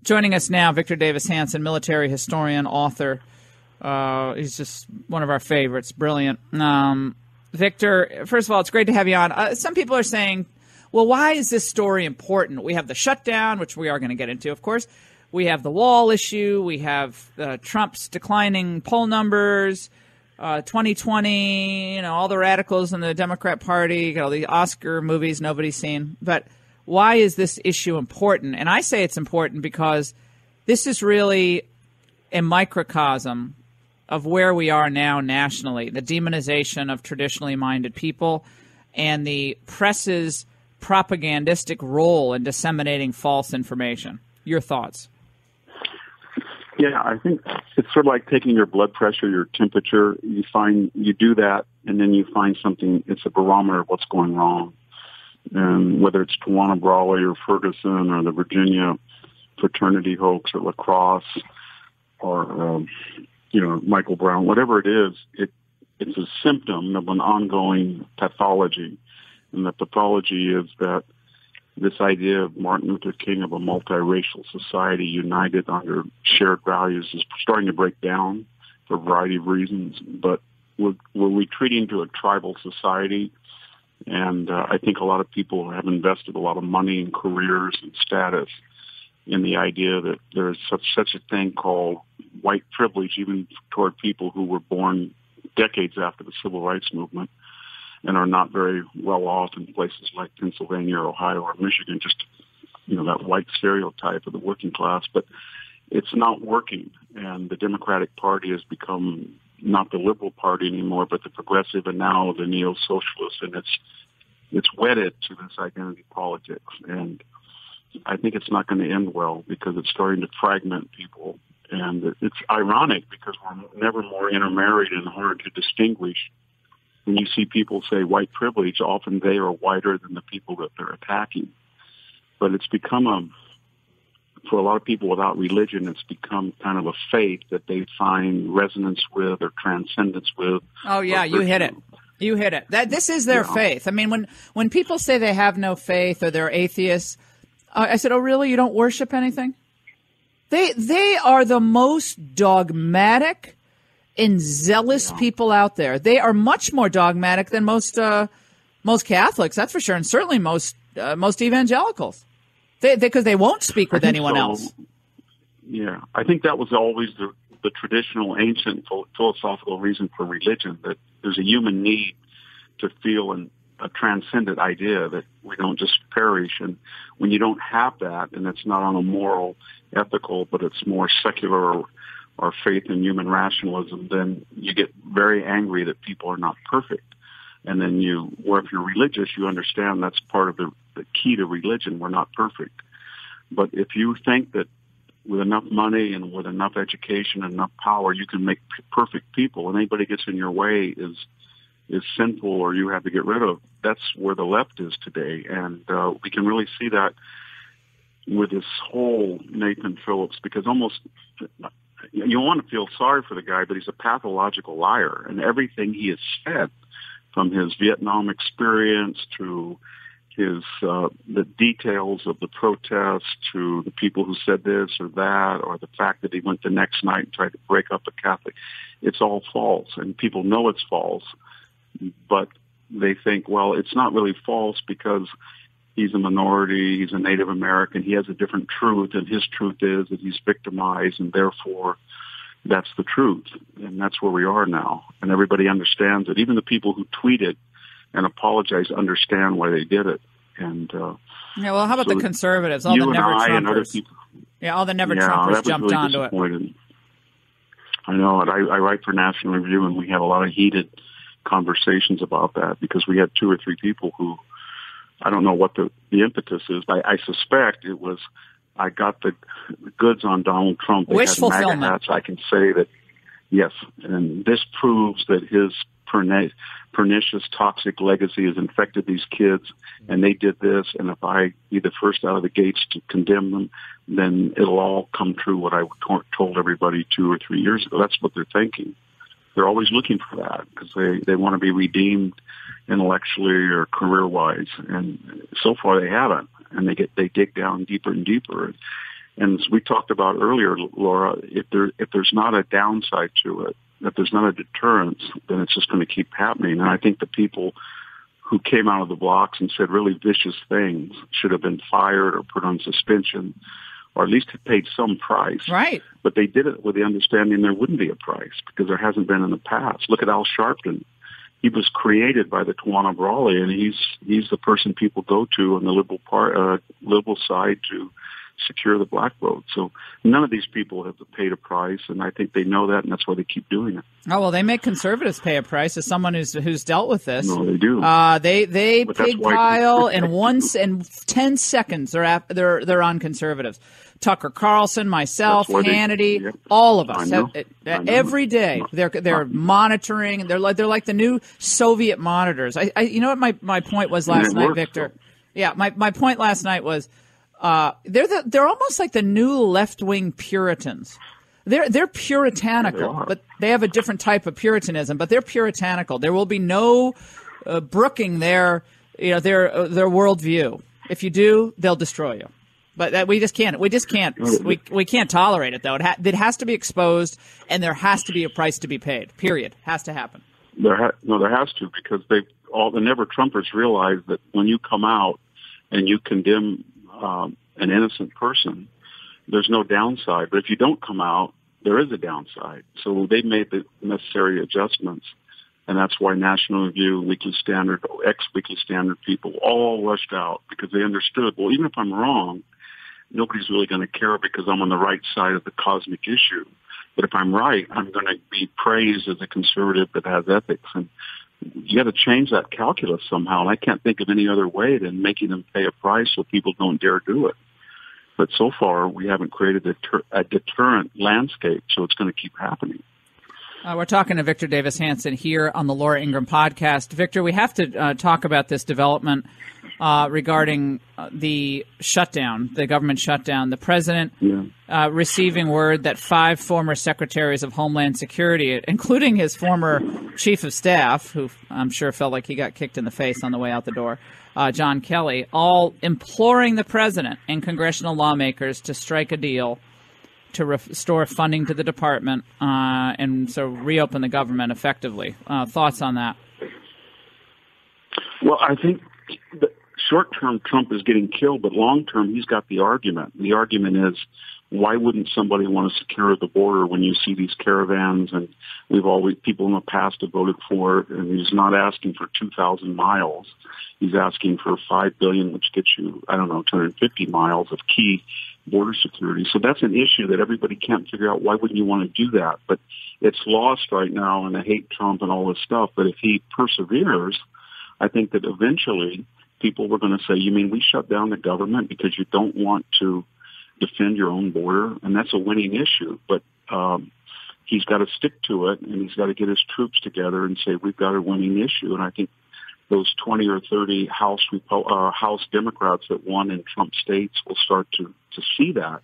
Joining us now, Victor Davis Hanson, military historian, author. He's just one of our favorites. Brilliant. Victor, first of all, it's great to have you on. Some people are saying, well, why is this story important? We have the shutdown, which we are going to get into, of course. We have the wall issue. We have Trump's declining poll numbers, 2020, all the radicals in the Democrat Party, all the Oscar movies nobody's seen. But why is this issue important? And I say it's important because this is really a microcosm of where we are now nationally, the demonization of traditionally minded people and the press's propagandistic role in disseminating false information. Your thoughts? Yeah, I think it's sort of like taking your blood pressure, your temperature. You do that, and then you find something. It's a barometer of what's going wrong. And whether it's Tawana Brawley or Ferguson or the Virginia fraternity hoax or lacrosse or, Michael Brown, whatever it is, it's a symptom of an ongoing pathology. And the pathology is that this idea of Martin Luther King of a multiracial society united under shared values is starting to break down for a variety of reasons. But we're retreating to a tribal society. And I think a lot of people have invested a lot of money and careers and status in the idea that there is such a thing called white privilege, even toward people who were born decades after the Civil Rights Movement and are not very well off in places like Pennsylvania or Ohio or Michigan, just, that white stereotype of the working class. But it's not working. And the Democratic Party has become not the liberal party anymore, but the progressive and now the neo-socialist. And it's wedded to this identity politics. And I think it's not going to end well because it's starting to fragment people. And it's ironic because we're never more intermarried and hard to distinguish. When you see people say white privilege, often they are whiter than the people that they're attacking. But it's become for a lot of people without religion, it's become kind of a faith that they find resonance with or transcendence with. Oh, yeah, you hit it. You hit it. This is their faith. I mean, when people say they have no faith or they're atheists, I said, oh, really? You don't worship anything? They are the most dogmatic and zealous people out there. They are much more dogmatic than most Catholics, that's for sure, and certainly most evangelicals. Because they won't speak with anyone else. Yeah, I think that was always the traditional, ancient philosophical reason for religion, that there's a human need to feel a transcendent idea that we don't just perish. And when you don't have that, and it's not on a moral, ethical, but it's more secular or faith in human rationalism, then you get very angry that people are not perfect. And then if you're religious, you understand that's part of the key to religion. We're not perfect. But if you think that with enough money and with enough education and enough power, you can make perfect people, and anybody gets in your way is sinful or you have to get rid of, that's where the left is today. And we can really see that with this whole Nathan Phillips, because almost you want to feel sorry for the guy, but he's a pathological liar. And everything he has said, from his Vietnam experience to his the details of the protests, to the people who said this or that, or the fact that he went the next night and tried to break up a Catholic, it's all false. And people know it's false, but they think, well, it's not really false because he's a minority, he's a Native American, he has a different truth, and his truth is that he's victimized, and therefore that's the truth. And that's where we are now. And everybody understands it. Even the people who tweeted and apologized understand why they did it. And yeah, well, how about the conservatives? All the never-Trumpers. Yeah, all the never-Trumpers jumped really onto it. I know it. I write for National Review, and we have a lot of heated conversations about that because we had 2 or 3 people who, I don't know what the impetus is, but I suspect it was, I got the goods on Donald Trump. They Wish had fulfillment. MAGA hats. I can say that, yes, and this proves that his pernicious, toxic legacy has infected these kids, and they did this, and if I be the first out of the gates to condemn them, then it'll all come true what I told everybody 2 or 3 years ago. That's what they're thinking. They're always looking for that because they want to be redeemed intellectually or career-wise, and so far they haven't. And they dig down deeper and deeper. And as we talked about earlier, Laura, if there's not a downside to it, if there's not a deterrence, then it's just going to keep happening. And I think the people who came out of the blocks and said really vicious things should have been fired or put on suspension, or at least paid some price. Right. But they did it with the understanding there wouldn't be a price because there hasn't been in the past. Look at Al Sharpton. He was created by the Tawana Brawley, and he's the person people go to on the liberal side to secure the black vote. So none of these people have paid a price, and I think they know that, and that's why they keep doing it. Oh, well, they make conservatives pay a price. As someone who's dealt with this, no, they do. They pig pile in 10 seconds. They're on conservatives. Tucker Carlson, myself, Hannity, all of us every day. They're monitoring. They're like the new Soviet monitors. You know what my point was last night, Victor? Yeah, my point last night was. They're almost like the new left-wing Puritans. They're puritanical, but they have a different type of Puritanism. But they're puritanical. There will be no brooking their worldview. If you do, they'll destroy you. But we just can't. We can't tolerate it, though. It has to be exposed, and there has to be a price to be paid. Period. Has to happen. There has to, because all the never-Trumpers realize that when you come out and you condemn an innocent person, there's no downside. But if you don't come out, there is a downside. So they made the necessary adjustments, and that's why National Review, Weekly Standard, ex-Weekly Standard people all rushed out because they understood, well, even if I'm wrong, nobody's really going to care because I'm on the right side of the cosmic issue. But if I'm right, I'm going to be praised as a conservative that has ethics. And you got to change that calculus somehow, and I can't think of any other way than making them pay a price so people don't dare do it. But so far, we haven't created a deterrent landscape, so it's going to keep happening. We're talking to Victor Davis Hanson here on the Laura Ingraham podcast. Victor, we have to talk about this development regarding the shutdown, the government shutdown. The president receiving word that 5 former secretaries of Homeland Security, including his former chief of staff, who I'm sure felt like he got kicked in the face on the way out the door, John Kelly, all imploring the president and congressional lawmakers to strike a deal to restore funding to the department and so reopen the government effectively. Thoughts on that? Well, I think short-term Trump is getting killed, but long-term he's got the argument. The argument is, why wouldn't somebody want to secure the border when you see these caravans? And people in the past have voted for it, and he's not asking for 2,000 miles. He's asking for $5 billion, which gets you, 250 miles of key border security. So that's an issue that everybody can't figure out. Why wouldn't you want to do that? But it's lost right now, and I hate Trump and all this stuff. But if he perseveres, I think that eventually people were going to say, you mean we shut down the government because you don't want to defend your own border? And that's a winning issue. But he's got to stick to it, and he's got to get his troops together and say, we've got a winning issue. And I think those 20 or 30 House Democrats that won in Trump states will start to see that.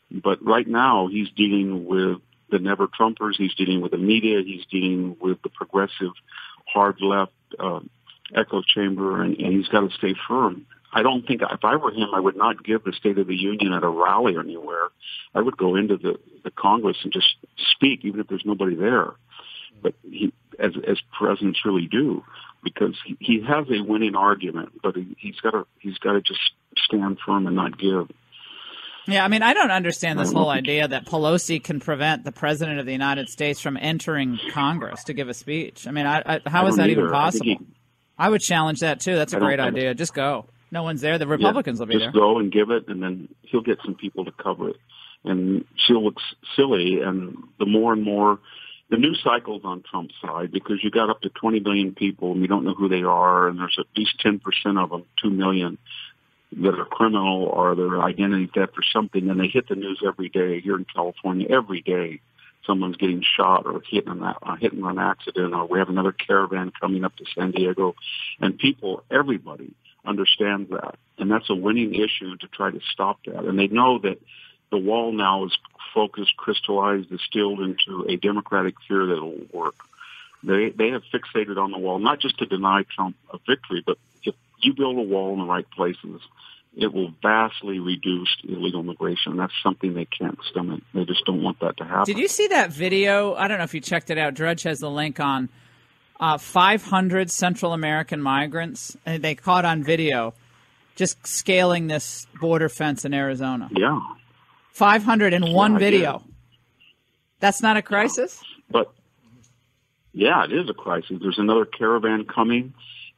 But right now, he's dealing with the never-Trumpers. He's dealing with the media. He's dealing with the progressive, hard-left echo chamber, and he's got to stay firm. I don't think, if I were him, I would not give the State of the Union at a rally or anywhere. I would go into the Congress and just speak, even if there's nobody there. But as presidents really do, because he has a winning argument, but he's got to just stand firm and not give. Yeah, I mean, I don't understand this whole idea that Pelosi can prevent the president of the United States from entering Congress to give a speech. I mean, how is that even possible? I would challenge that, too. That's a great idea. Just go. No one's there. The Republicans will be there. Just go and give it, and then he'll get some people to cover it. And she'll look silly, and the more and more, the news cycle's on Trump's side, because you got up to 20 million people, and you don't know who they are, and there's at least 10% of them, 2 million, that are criminal or they're identity theft or something, and they hit the news every day here in California. Every day someone's getting shot or hit and run accident, or we have another caravan coming up to San Diego. And everybody understands that. And that's a winning issue to try to stop that. And they know that the wall now is focused, crystallized, distilled into a democratic fear that will work. They have fixated on the wall, not just to deny Trump a victory, but if you build a wall in the right places, it will vastly reduce illegal immigration. That's something they can't stomach. They just don't want that to happen. Did you see that video? I don't know if you checked it out. Drudge has the link on 500 Central American migrants. And they caught on video just scaling this border fence in Arizona. Yeah. 500 in one video. That's not a crisis? But, yeah, it is a crisis. There's another caravan coming,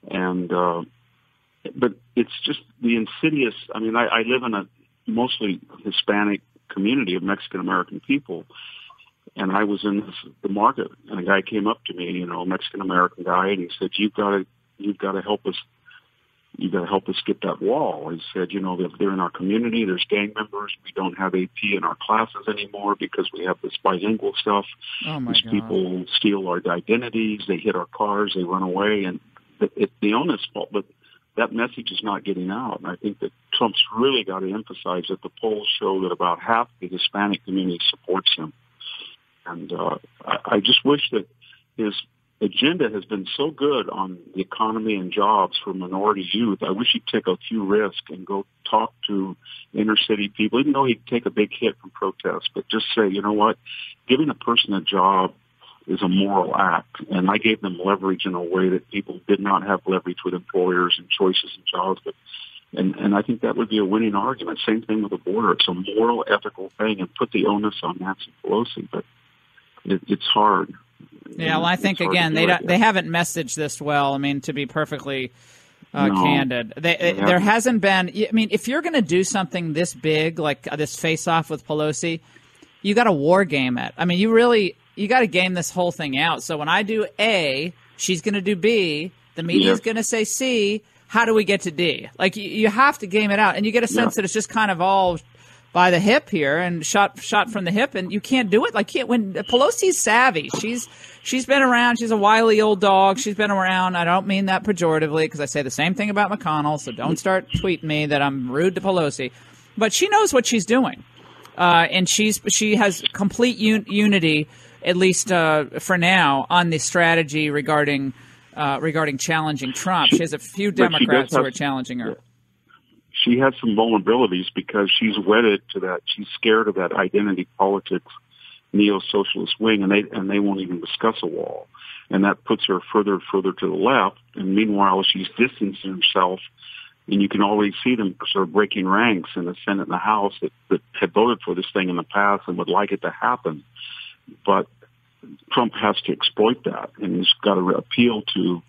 and but it's just the insidious. I mean, I live in a mostly Hispanic community of Mexican-American people, and I was in the market, and a guy came up to me, a Mexican-American guy, and he said, you've got to help us. You got to help us get that wall. He said, they're in our community. There's gang members. We don't have AP in our classes anymore because we have this bilingual stuff. Oh my These God. people steal our identities. They hit our cars. They run away. And it's the owner's fault. But that message is not getting out. And I think that Trump's really got to emphasize that the polls show that about half the Hispanic community supports him. And I just wish that his agenda has been so good on the economy and jobs for minority youth. I wish he'd take a few risks and go talk to inner city people, even though he'd take a big hit from protests, but just say, you know what, giving a person a job is a moral act. And I gave them leverage in a way that people did not have leverage with employers and choices and jobs. But, and I think that would be a winning argument. Same thing with the border. It's a moral, ethical thing, and put the onus on Nancy Pelosi, but it's hard. Yeah, well, I think, again, they haven't messaged this well. I mean, to be perfectly candid. There hasn't been – I mean, if you're going to do something this big, like this face-off with Pelosi, you got to war game it. I mean, you got to game this whole thing out. So when I do A, she's going to do B, the media's going to say C, how do we get to D? Like, you have to game it out. And you get a sense that it's just kind of all – by the hip here and shot from the hip, and you can't do it. Like, when Pelosi's savvy, she's been around. She's a wily old dog. She's been around. I don't mean that pejoratively because I say the same thing about McConnell. So don't start tweeting me that I'm rude to Pelosi. But she knows what she's doing, and she has complete unity, at least for now, on the strategy regarding challenging Trump. She has a few Democrats who are challenging her. She has some vulnerabilities because she's wedded to that. She's scared of that identity politics, neo-socialist wing, and they won't even discuss a wall. And that puts her further and further to the left. And meanwhile, she's distancing herself, and you can already see them sort of breaking ranks in the Senate and the House that had voted for this thing in the past and would like it to happen. But Trump has to exploit that, and he's got to appeal to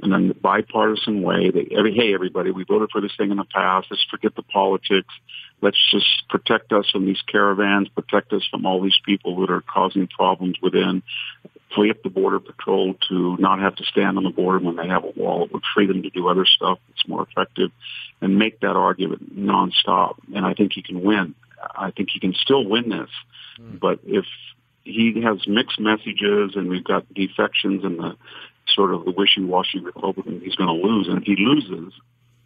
in a bipartisan way. Hey, everybody, we voted for this thing in the past. Let's forget the politics. Let's just protect us from these caravans, protect us from all these people that are causing problems within. Free up the Border Patrol to not have to stand on the border when they have a wall. It would free them to do other stuff that's more effective and make that argument nonstop. And I think he can win. I think he can still win this. But if he has mixed messages and we've got defections and the sort of the wishy-washy Republican, he's going to lose. And if he loses,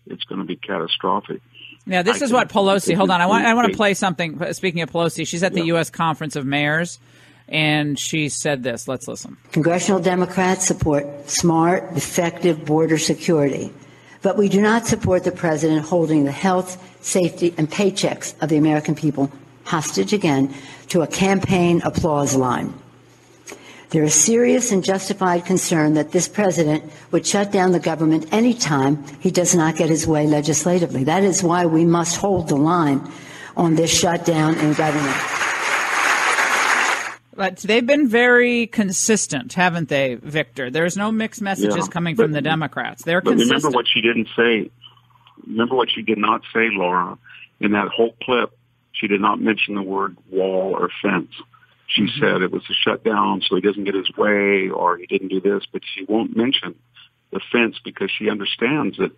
it's going to be catastrophic. Yeah, this is what Pelosi – hold on. I want to play something. Speaking of Pelosi, she's at the U.S. Conference of Mayors, and she said this. Let's listen. Congressional Democrats support smart, effective border security, but we do not support the president holding the health, safety, and paychecks of the American people hostage again to a campaign applause line. There is serious and justified concern that this president would shut down the government anytime he does not get his way legislatively. That is why we must hold the line on this shutdown in government. But they've been very consistent, haven't they, Victor? There's no mixed messages coming from the Democrats. They're consistent. Remember what she didn't say. Remember what she did not say, Laura, in that whole clip. She did not mention the word wall or fence. She said it was a shutdown so he doesn't get his way or he didn't do this, but she won't mention the fence because she understands that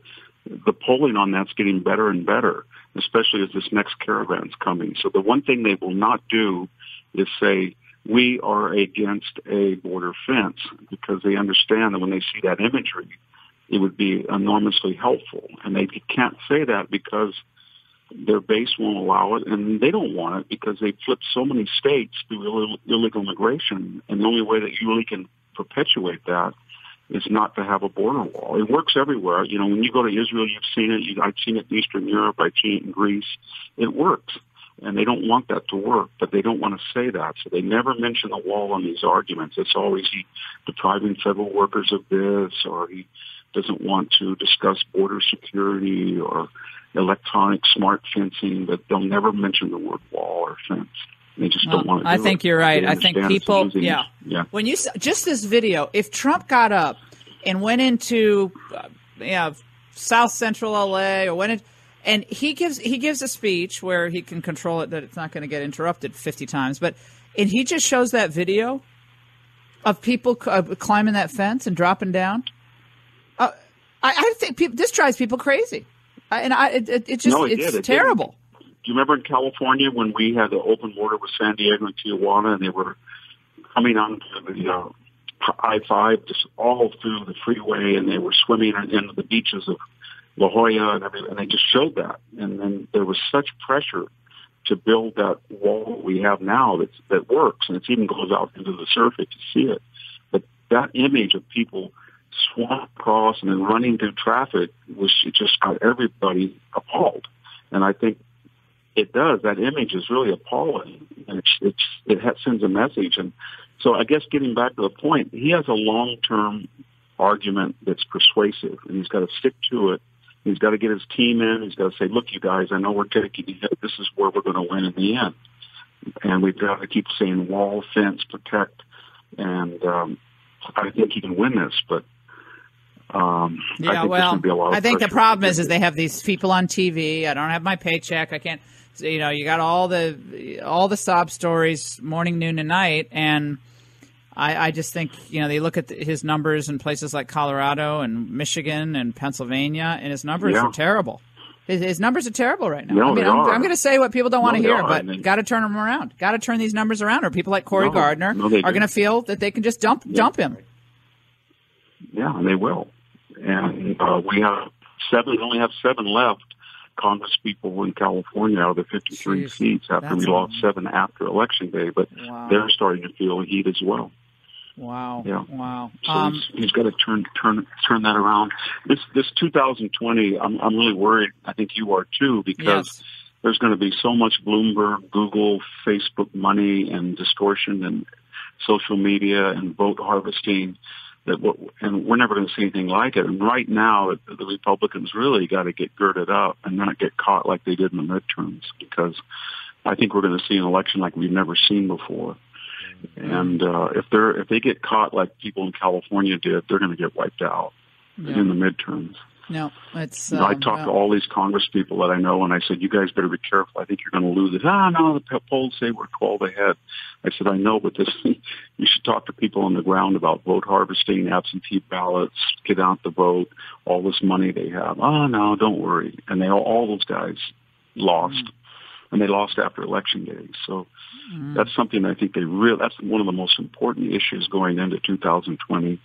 the polling on that's getting better and better, especially as this next caravan's coming. So the one thing they will not do is say, we are against a border fence, because they understand that when they see that imagery, it would be enormously helpful. And they can't say that because their base won't allow it, and they don't want it because they flipped so many states through illegal immigration. And the only way that you really can perpetuate that is not to have a border wall. It works everywhere. You know, when you go to Israel, you've seen it. I've seen it in Eastern Europe. I've seen it in Greece. It works. And they don't want that to work, but they don't want to say that. So they never mention the wall in these arguments. It's always he depriving federal workers of this, or he doesn't want to discuss border security or electronic smart fencing, but they'll never mention the word wall or fence. They just don't want to do I think you're right. I think people, yeah. When you just this video, if Trump got up and went into South Central LA or went in, and he gives a speech where he can control it that it's not going to get interrupted 50 times, and he just shows that video of people climbing that fence and dropping down. I think this drives people crazy, it's terrible. Do you remember in California when we had the open border with San Diego and Tijuana, and they were coming onto the I-5 just all through the freeway, and they were swimming in the beaches of La Jolla and everything, and they just showed that. And then there was such pressure to build that wall we have now that works, and it even goes out into the surface to see it. But that image of people swan across and then running through traffic it just got everybody appalled. And I think it does. That image is really appalling, and it sends a message. And so I guess getting back to the point, he has a long-term argument that's persuasive, and he's got to stick to it. He's got to get his team in. He's got to say, look, you guys, I know we're taking you. This is where we're going to win in the end. And we've got to keep saying wall, fence, protect. And I think he can win this, but I think the problem is they have these people on TV. I don't have my paycheck. I can't. You got all the sob stories morning, noon, and night, and I just think they look at his numbers in places like Colorado and Michigan and Pennsylvania, and his numbers are terrible. His numbers are terrible right now. No, I'm going to say what people don't want to hear, but got to turn them around. Got to turn these numbers around, or people like Cory Gardner are going to feel that they can just dump him. Yeah, and they will. And we only have 7 left, Congress people in California out of the 53 seats after we lost 7 after Election Day. But they're starting to feel heat as well. Wow. Yeah. Wow. So he's got to turn that around. This 2020, I'm really worried. I think you are too, because there's going to be so much Bloomberg, Google, Facebook money and distortion and social media and vote harvesting. And we're never going to see anything like it. And right now, the Republicans really got to get girded up and not get caught like they did in the midterms, because I think we're going to see an election like we've never seen before. And if they get caught like people in California did, they're going to get wiped out in the midterms. No, it's. I talked to all these Congress people that I know, and I said, "You guys better be careful. I think you're going to lose it." No, the polls say we're 12 ahead. I said, "I know, but you should talk to people on the ground about vote harvesting, absentee ballots, get out the vote, all this money they have." "Oh no, don't worry." And all those guys lost, and they lost after Election Day. So that's something I think that's one of the most important issues going into 2020.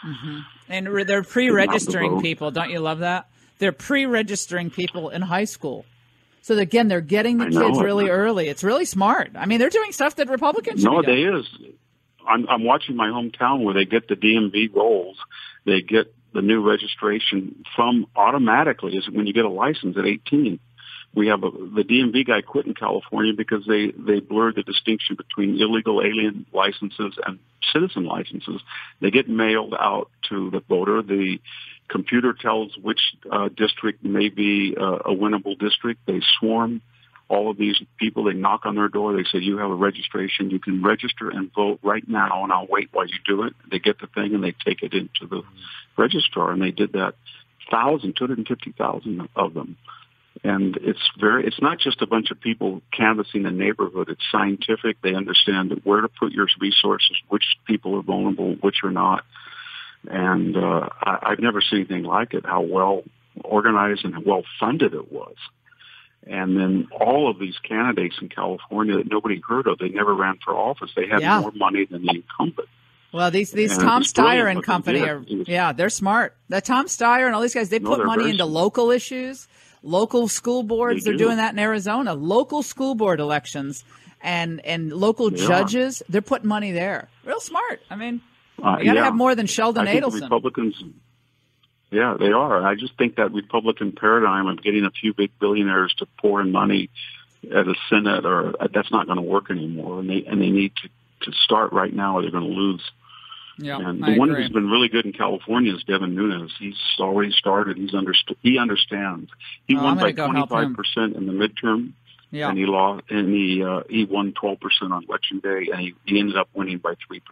Mm-hmm. And they're pre-registering people. Don't you love that? They're pre-registering people in high school. So again, they're getting the kids really early. It's really smart. I mean, they're doing stuff that Republicans should be doing. No, it is. I'm watching my hometown where they get the DMV rolls. They get the new registration from automatically when you get a license at 18. We have the DMV guy quit in California because they blurred the distinction between illegal alien licenses and citizen licenses. They get mailed out to the voter. The computer tells which district may be a winnable district. They swarm all of these people. They knock on their door. They say, "You have a registration. You can register and vote right now, and I'll wait while you do it." They get the thing, and they take it into the registrar, and they did that 250,000 of them. And it's not just a bunch of people canvassing the neighborhood. It's scientific. They understand where to put your resources, which people are vulnerable, which are not. And I've never seen anything like it, how well organized and well funded it was. And then all of these candidates in California that nobody heard of, they never ran for office. They had more money than the incumbent. Well, these Tom Steyer and company they're smart. The Tom Steyer and all these guys, they put money into local issues. Local school boards, they're doing that in Arizona. Local school board elections and local judges, they're putting money there. Real smart. I mean, You got to have more than Sheldon I think Adelson. The Republicans, yeah, they are. I just think that Republican paradigm of getting a few big billionaires to pour in money at a Senate, or that's not going to work anymore. And they need to start right now, or they're going to lose. Yeah, and I the one agree. who's been really good in California is Devin Nunes. He's already started. He understands. He won by 25% in the midterm. Yeah. And he lost, and he won 12% on election day, and he ended up winning by 3%.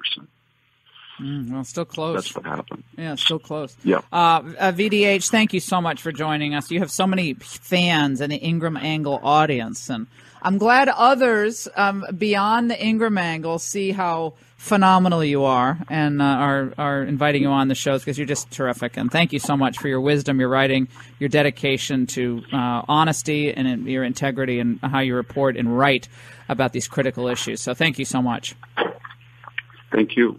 Well, still close. That's what happened. Yeah, still close. Yeah. VDH, thank you so much for joining us. You have so many fans in the Ingram Angle audience, and I'm glad others beyond the Ingram Angle see how phenomenal you are and are inviting you on the shows because you're just terrific. And thank you so much for your wisdom, your writing, your dedication to honesty and your integrity and how you report and write about these critical issues. So thank you so much. Thank you.